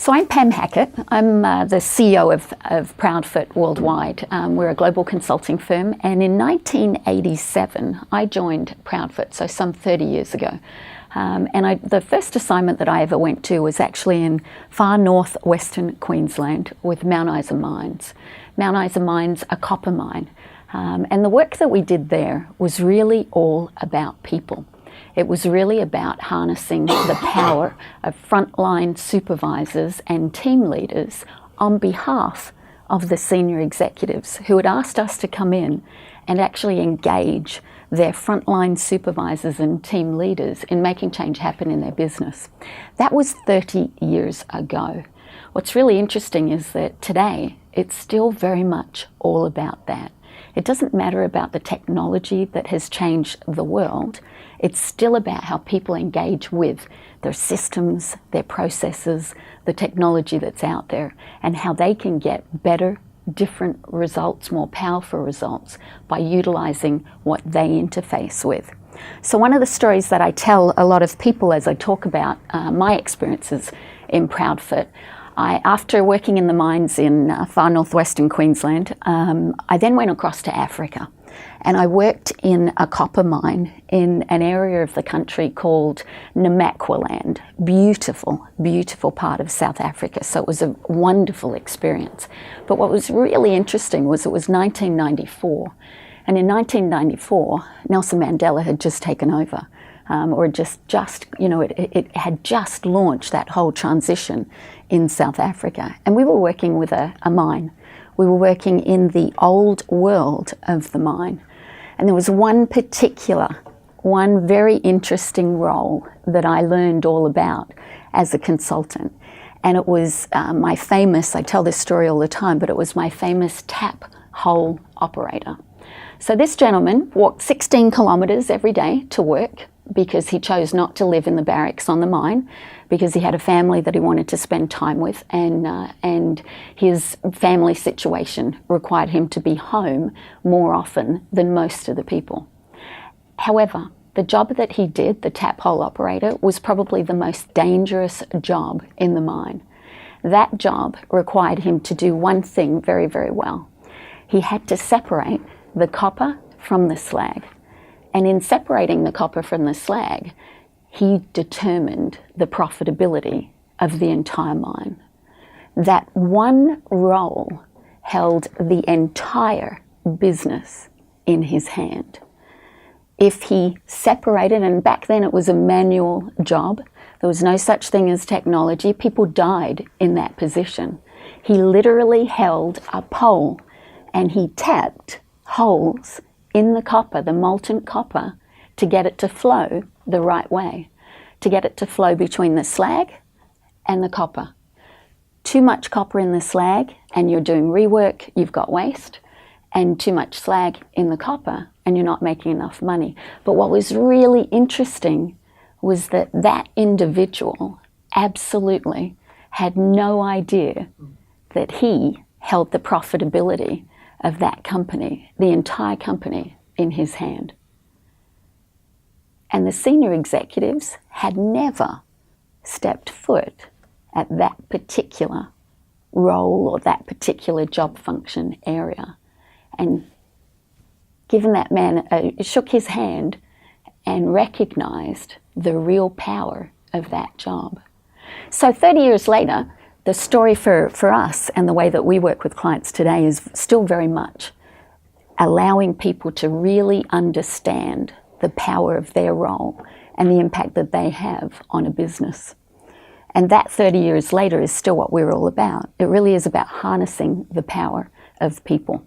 So I'm Pam Hackett. I'm the CEO of Proudfoot worldwide. We're a global consulting firm, and in 1987 I joined Proudfoot, so some 30 years ago. The first assignment that I ever went to was actually in far northwestern Queensland with Mount Isa Mines. Mount Isa Mines, a copper mine. And the work that we did there was really all about people. It was really about harnessing the power of frontline supervisors and team leaders on behalf of the senior executives who had asked us to come in and actually engage their frontline supervisors and team leaders in making change happen in their business. That was 30 years ago. What's really interesting is that today it's still very much all about that. It doesn't matter about the technology that has changed the world. It's still about how people engage with their systems, their processes, the technology that's out there, and how they can get better, different results, more powerful results by utilizing what they interface with. So one of the stories that I tell a lot of people as I talk about my experiences in Proudfoot, after working in the mines in far northwestern Queensland, I then went across to Africa, and I worked in a copper mine in an area of the country called Namakwaland. Beautiful, beautiful part of South Africa. So it was a wonderful experience. But what was really interesting was it was 1994, and in 1994, Nelson Mandela had just taken over. It had just launched that whole transition in South Africa. And we were working with a mine. We were working in the old world of the mine. And there was one very interesting role that I learned all about as a consultant. And it was I tell this story all the time, but it was my famous tap hole operator. So this gentleman walked 16 kilometers every day to work, because he chose not to live in the barracks on the mine, because he had a family that he wanted to spend time with, and his family situation required him to be home more often than most of the people. However, the job that he did, the tap hole operator, was probably the most dangerous job in the mine. That job required him to do one thing very, very well. He had to separate the copper from the slag. And in separating the copper from the slag, he determined the profitability of the entire mine. That one role held the entire business in his hand. If he separated, and back then it was a manual job, there was no such thing as technology, people died in that position. He literally held a pole and he tapped holes in the copper, the molten copper, to get it to flow the right way, to get it to flow between the slag and the copper. Too much copper in the slag and you're doing rework, you've got waste, and too much slag in the copper and you're not making enough money. But what was really interesting was that individual absolutely had no idea that he held the profitability of that company, the entire company, in his hand. And the senior executives had never stepped foot at that particular role or that particular job function area. And given that man, shook his hand and recognized the real power of that job. So 30 years later, the story for us and the way that we work with clients today is still very much allowing people to really understand the power of their role and the impact that they have on a business. And that 30 years later is still what we're all about. It really is about harnessing the power of people.